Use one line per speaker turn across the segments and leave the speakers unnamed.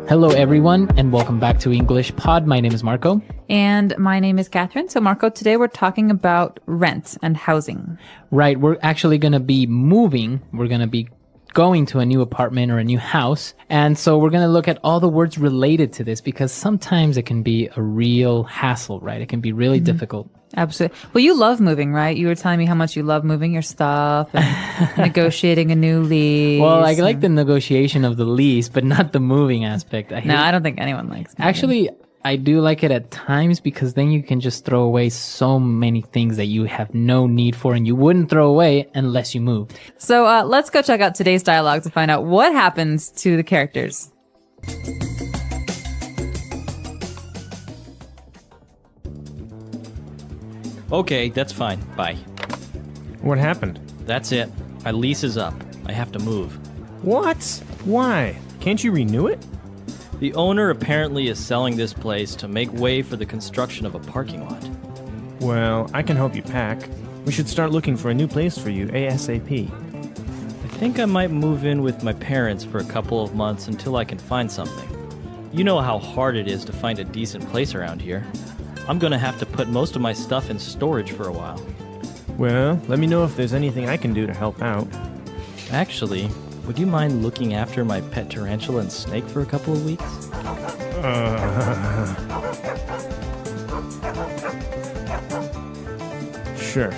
Hello, everyone, and welcome back to English Pod. My name is Marco.
And my name is Catherine. So, Marco, today we're talking about rent and housing.
Right, we're actually going to be moving. We're going to be going to a new apartment or a new house. And so we're going to look at all the words related to this because sometimes it can be a real hassle, right? It can be really difficult.
Absolutely. Well, you love moving, right? You were telling me how much you love moving your stuff and negotiating a new lease.
Well, I like the negotiation of the lease, but not the moving aspect.
I don't think anyone likes moving.
Actually, I do like it at times because then you can just throw away so many things that you have no need for and you wouldn't throw away unless you moved.
So let's go check out today's dialogue to find out what happens to the characters.
Okay, that's fine. Bye.
What happened?
That's it. My lease is up. I have to move.
What? Why? Can't you renew it?
The owner apparently is selling this place to make way for the construction of a parking lot.
Well, I can help you pack. We should start looking for a new place for you ASAP.
I think I might move in with my parents for a couple of months until I can find something. You know how hard it is to find a decent place around here. I'm gonna have to put most of my stuff in storage for a while.
Well, let me know if there's anything I can do to help out.
Actually, would you mind looking after my pet tarantula and snake for a couple of weeks?
Sure.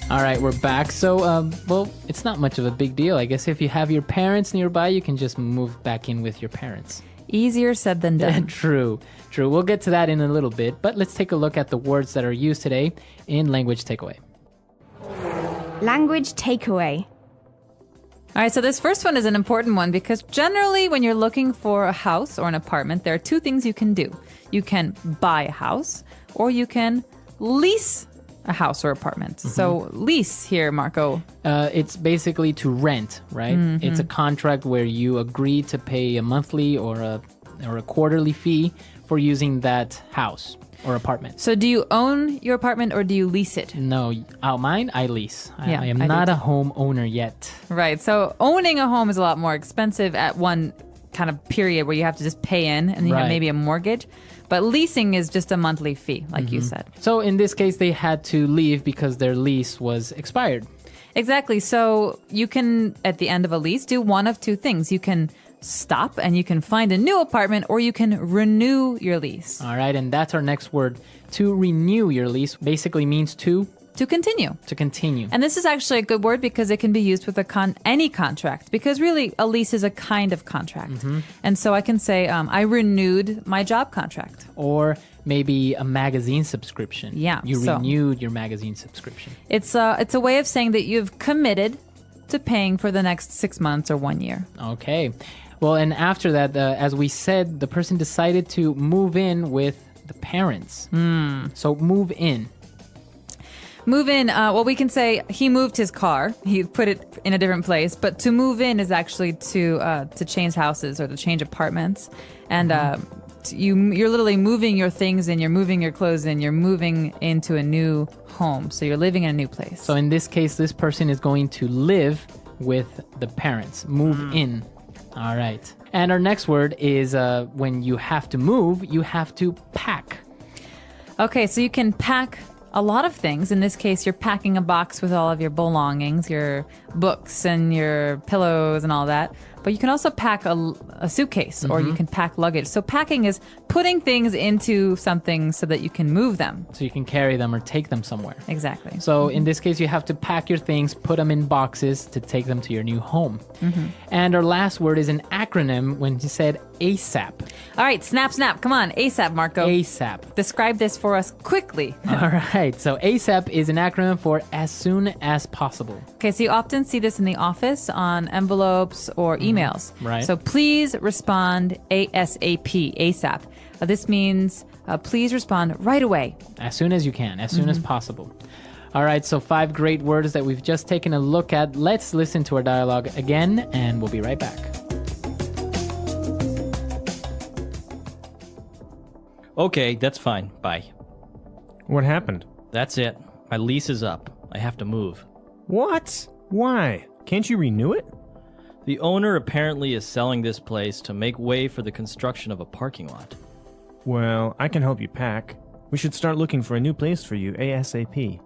All right, we're back. So, well, it's not much of a big deal. I guess if you have your parents nearby, you can just move back in with your parents.
Easier said than done.
True. We'll get to that in a little bit, but let's take a look at the words that are used today in Language Takeaway.
Language takeaway.
All right, so this first one is an important one because generally when you're looking for a house or an apartment, there are two things you can do. You can buy a house or you can lease a house or apartment. So lease here, Marco.
It's basically to rent, right? It's a contract where you agree to pay a monthly or a quarterly fee for using that house or apartment.
So do you own your apartment or do you lease it?
No, mine, I lease.
Yeah,
I am
I do
not
too.
a homeowner yet.
Right. So owning a home is a lot more expensive at one kind of period where you have to just pay in and you have
Right.
maybe a mortgage. But leasing is just a monthly fee, like you said.
So in this case, they had to leave because their lease was expired.
Exactly. So you can, at the end of a lease, do one of two things. You can stop and you can find a new apartment or you can renew your lease.
All right, and that's our next word. To renew your lease basically means to
continue.
continue.
And this is actually a good word because it can be used with any contract because really a lease is a kind of contract. And so I can say I renewed my job contract.
Or maybe a magazine subscription.
Yeah,
You
so-
renewed your magazine subscription.
It's a way of saying that you've committed to paying for the next 6 months or 1 year.
Okay. Well, and after that, as we said, the person decided to move in with the parents. So move in.
Move in, well, we can say he moved his car. He put it in a different place. But to move in is actually to change houses or to change apartments. And you're literally moving your things in, you're moving your clothes in, you're moving into a new home. So you're living in a new place.
So in this case, this person is going to live with the parents. Move in. All right. And our next word is when you have to move, you have to pack.
Okay, so you can pack a lot of things. In this case, you're packing a box with all of your belongings, your books and your pillows and all that. But you can also pack a suitcase or you can pack luggage. So packing is putting things into something so that you can move them.
So you can carry them or take them somewhere.
Exactly.
So in this case, you have to pack your things, put them in boxes to take them to your new home. And our last word is an acronym when you said ASAP.
All right, snap. Come on, ASAP, Marco.
ASAP.
Describe this for us quickly.
All right. So ASAP is an acronym for as soon as possible.
Okay, so you often see this in the office on envelopes or emails.
Right.
So please respond ASAP, ASAP. This means please respond right away.
As soon as you can, as soon as possible. All right, so 5 great words that we've just taken a look at. Let's listen to our dialogue again, and we'll be right back.
Okay, that's fine. Bye.
What happened?
That's it. My lease is up. I have to move.
What? Why? Can't you renew it?
The owner apparently is selling this place to make way for the construction of a parking lot.
Well, I can help you pack. We should start looking for a new place for you ASAP.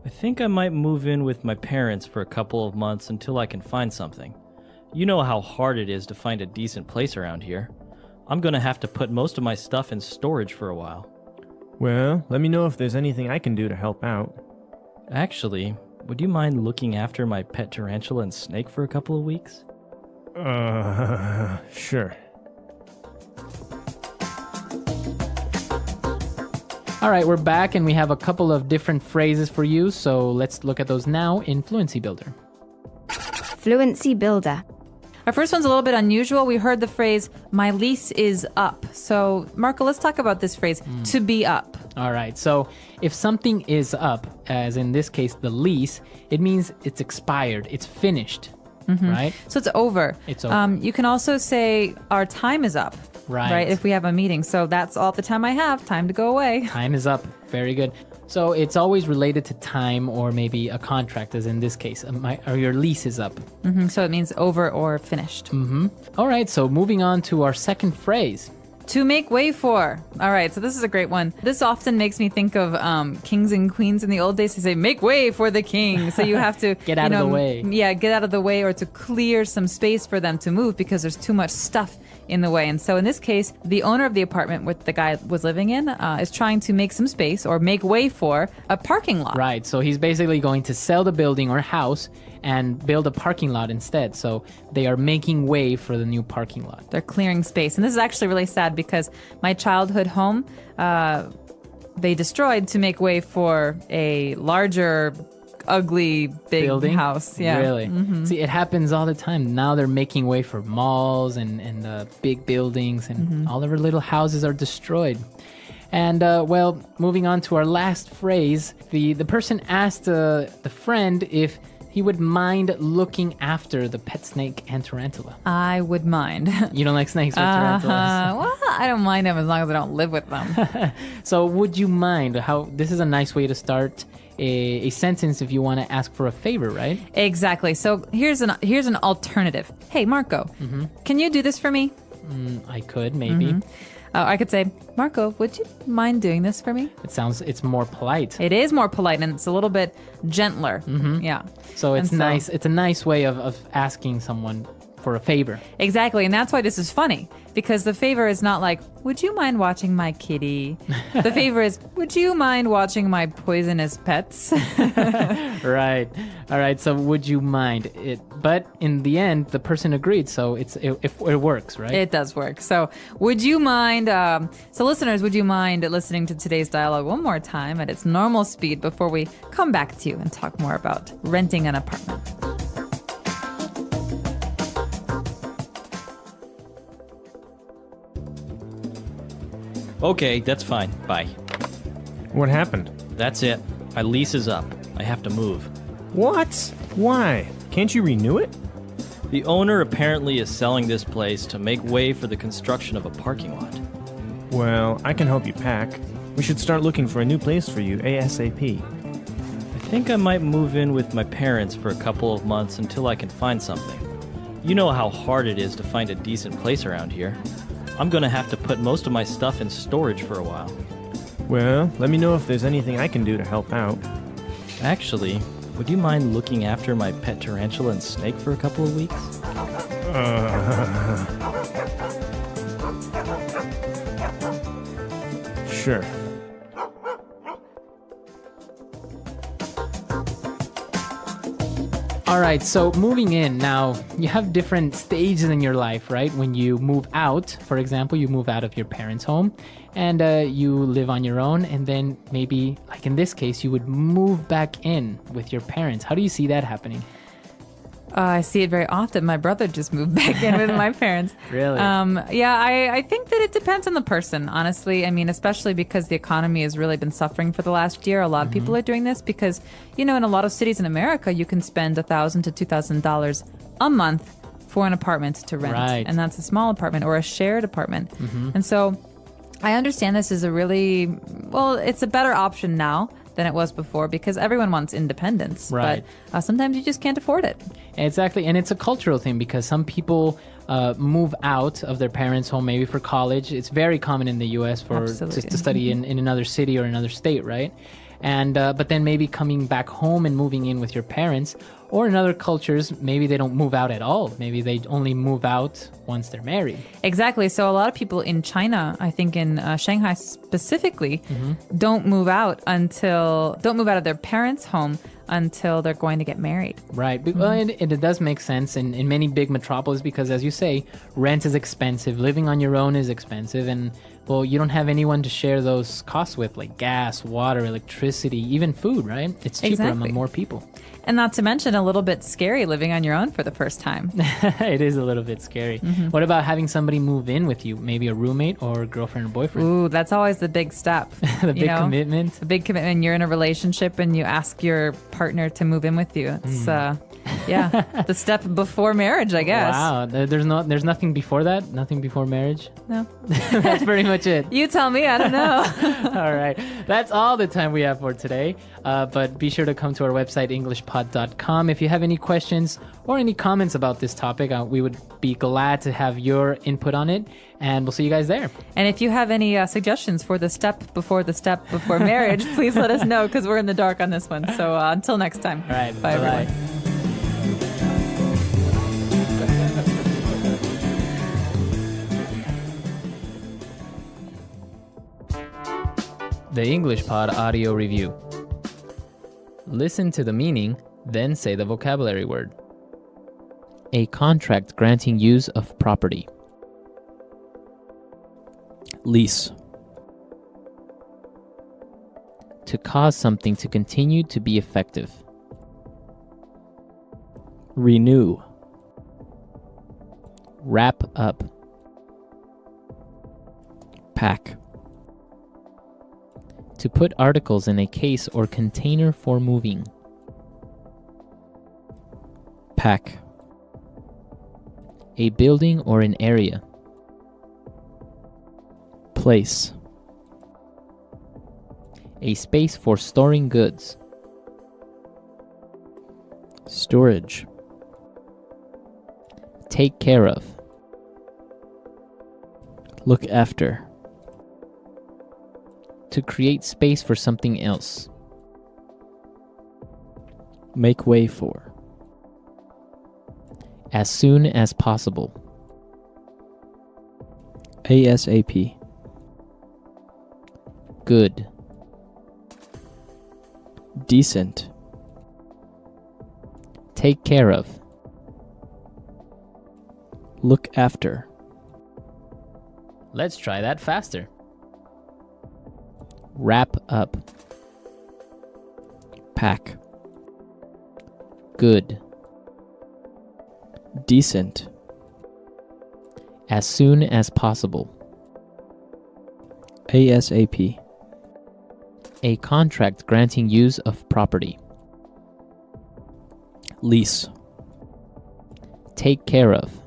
I think I might move in with my parents for a couple of months until I can find something. You know how hard it is to find a decent place around here. I'm gonna have to put most of my stuff in storage for a while.
Well, let me know if there's anything I can do to help out.
Actually, would you mind looking after my pet tarantula and snake for a couple of weeks?
Sure.
All right, we're back and we have a couple of different phrases for you. So let's look at those now in Fluency Builder.
Fluency Builder.
Our first one's a little bit unusual. We heard the phrase, my lease is up. So, Marco, let's talk about this phrase, to be up.
All right, so if something is up, as in this case, the lease, it means it's expired, it's finished, right?
So it's over.
It's over.
You can also say, our time is up.
Right.
If we have a meeting. So that's all the time I have. Time to go away.
Time is up. Very good. So it's always related to time or maybe a contract, as in this case, or your lease is up.
So it means over or finished.
All right, so moving on to our second phrase.
To make way for. All right, so this is a great one. This often makes me think of kings and queens in the old days. They say, make way for the king. So you have to
Get out of the way.
Yeah, get out of the way or to clear some space for them to move because there's too much stuff in the way. And so in this case, the owner of the apartment where the guy was living in is trying to make some space or make way for a parking lot.
Right, so he's basically going to sell the building or house and build a parking lot instead. So they are making way for the new parking lot.
They're clearing space. And this is actually really sad because my childhood home, they destroyed to make way for a larger, ugly, big
Building?
house. Yeah.
Really? See, it happens all the time. Now they're making way for malls and big buildings, and all of our little houses are destroyed. And, well, moving on to our last phrase, the person asked the friend if he would mind looking after the pet snake and tarantula.
I would mind.
You don't like snakes or tarantulas?
Well, I don't mind them as long as I don't live with them.
So would you mind? This is a nice way to start a sentence if you want to ask for a favor, right?
Exactly. So here's an alternative. Hey, Marco, can you do this for me?
I could, maybe.
I could say, Marco, would you mind doing this for me?
It's more polite.
It is more polite and it's a little bit gentler. Yeah.
So it's
And so-
nice. It's a nice way of asking someone for a favor.
Exactly. And that's why this is funny because the favor is not like, would you mind watching my kitty? The favor is, would you mind watching my poisonous pets?
Right. All right. So would you mind it? But in the end, the person agreed. So it works, right?
It does work. So would you mind, so listeners, would you mind listening to today's dialogue one more time at its normal speed before we come back to you and talk more about renting an apartment?
Okay, that's fine. Bye.
What happened?
That's it. My lease is up. I have to move.
What? Why? Can't you renew it?
The owner apparently is selling this place to make way for the construction of a parking lot.
Well, I can help you pack. We should start looking for a new place for you ASAP.
I think I might move in with my parents for a couple of months until I can find something. You know how hard it is to find a decent place around here. I'm gonna have to put most of my stuff in storage for a while.
Well, let me know if there's anything I can do to help out.
Actually, would you mind looking after my pet tarantula and snake for a couple of weeks?
Sure.
All right, so moving in now, you have different stages in your life, right? When you move out, for example, you move out of your parents' home and you live on your own. And then maybe, like in this case, you would move back in with your parents. How do you see that happening?
I see it very often. My brother just moved back in with my parents.
Really?
Yeah, I think that it depends on the person, honestly. I mean, especially because the economy has really been suffering for the last year. A lot of people are doing this because, you know, in a lot of cities in America, you can spend $1,000 to $2,000 a month for an apartment to rent.
Right.
And that's a small apartment or a shared apartment. And so I understand this is a really, well, it's a better option now than it was before because everyone wants independence.
Right.
But sometimes you just can't afford it.
Exactly. And it's a cultural thing because some people move out of their parents' home maybe for college. It's very common in the U.S. for
Absolutely.
to study in another city or another state, right? And but then maybe coming back home and moving in with your parents. Or in other cultures, maybe they don't move out at all. Maybe they only move out once they're married.
Exactly. So a lot of people in China, I think in Shanghai specifically, don't move out of their parents' home until they're going to get married.
Right. Well, it does make sense in many big metropolis because, as you say, rent is expensive. Living on your own is expensive. And, well, you don't have anyone to share those costs with, like gas, water, electricity, even food, right? It's cheaper
Exactly.
among more people.
And not to mention a little bit scary living on your own for the first time.
It is a little bit scary. What about having somebody move in with you? Maybe a roommate or a girlfriend or boyfriend?
Ooh, that's always the big step.
The big commitment.
The big commitment. You're in a relationship and you ask your partner to move in with you. It's the step before marriage, I guess.
Wow. There's nothing before that? Nothing before marriage?
No.
That's pretty much it.
You tell me, I don't know.
All right. That's all the time we have for today. But be sure to come to our website, englishpod.com. If you have any questions or any comments about this topic, we would be glad to have your input on it. And we'll see you guys there.
And if you have any suggestions for the step before marriage, please let us know because we're in the dark on this one. So until next time.
All right.
Bye,
Bye-bye.
everyone.
The English Pod Audio Review. Listen to the meaning, then say the vocabulary word. A contract granting use of property.
Lease.
To cause something to continue to be effective.
Renew.
Wrap up.
Pack.
To put articles in a case or container for moving.
Pack.
A building or an area.
Place.
A space for storing goods.
Storage.
Take care of.
Look after.
To create space for something else.
Make way for.
As soon as possible.
ASAP.
Good.
Decent.
Take care of.
Look after.
Let's try that faster. Wrap up.
Pack.
Good.
Decent.
As soon as possible.
ASAP.
A contract granting use of property.
Lease.
Take care of.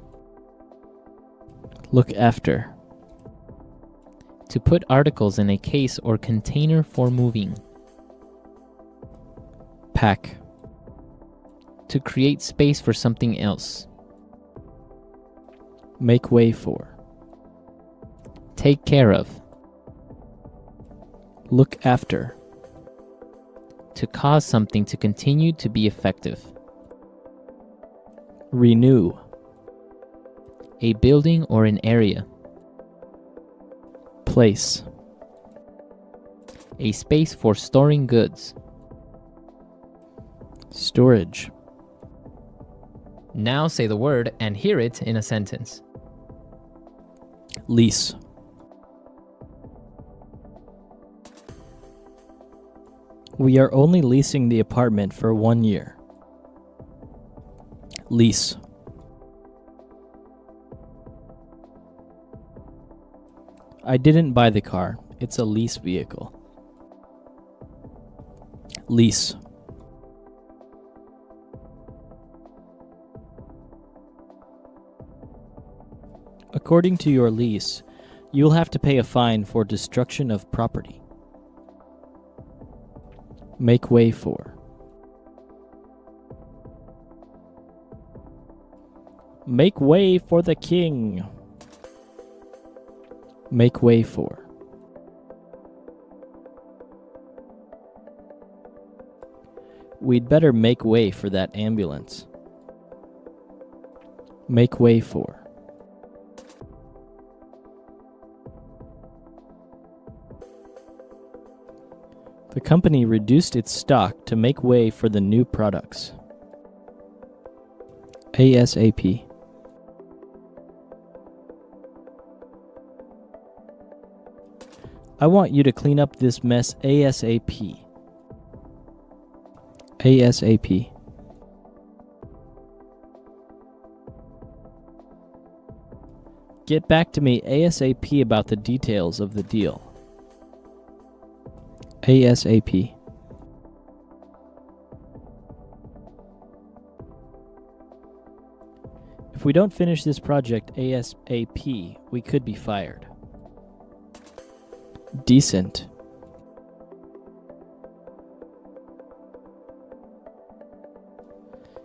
Look after.
To put articles in a case or container for moving.
Pack.
To create space for something else.
Make way for.
Take care of.
Look after.
To cause something to continue to be effective.
Renew.
A building or an area.
Place.
A space for storing goods.
Storage.
Now say the word and hear it in a sentence.
Lease. We are only leasing the apartment for 1 year. Lease. I didn't buy the car. It's a lease vehicle. Lease. According to your lease, you'll have to pay a fine for destruction of property. Make way for. Make way for the king. Make way for. We'd better make way for that ambulance. Make way for. The company reduced its stock to make way for the new products. ASAP. I want you to clean up this mess ASAP. ASAP. Get back to me ASAP about the details of the deal. ASAP. If we don't finish this project ASAP, we could be fired. Decent.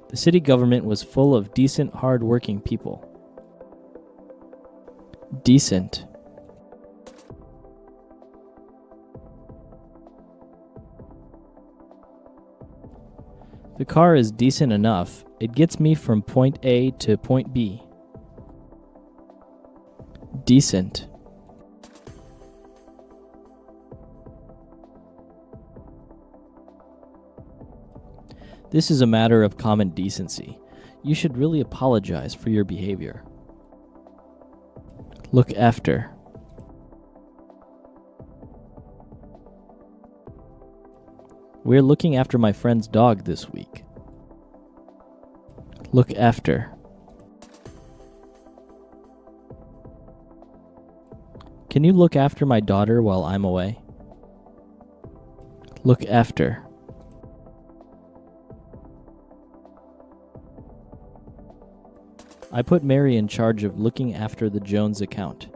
The city government was full of decent, hard-working people. Decent. The car is decent enough. It gets me from point A to point B. Decent. This is a matter of common decency. You should really apologize for your behavior. Look after. We're looking after my friend's dog this week. Look after. Can you look after my daughter while I'm away? Look after. I put Mary in charge of looking after the Jones account.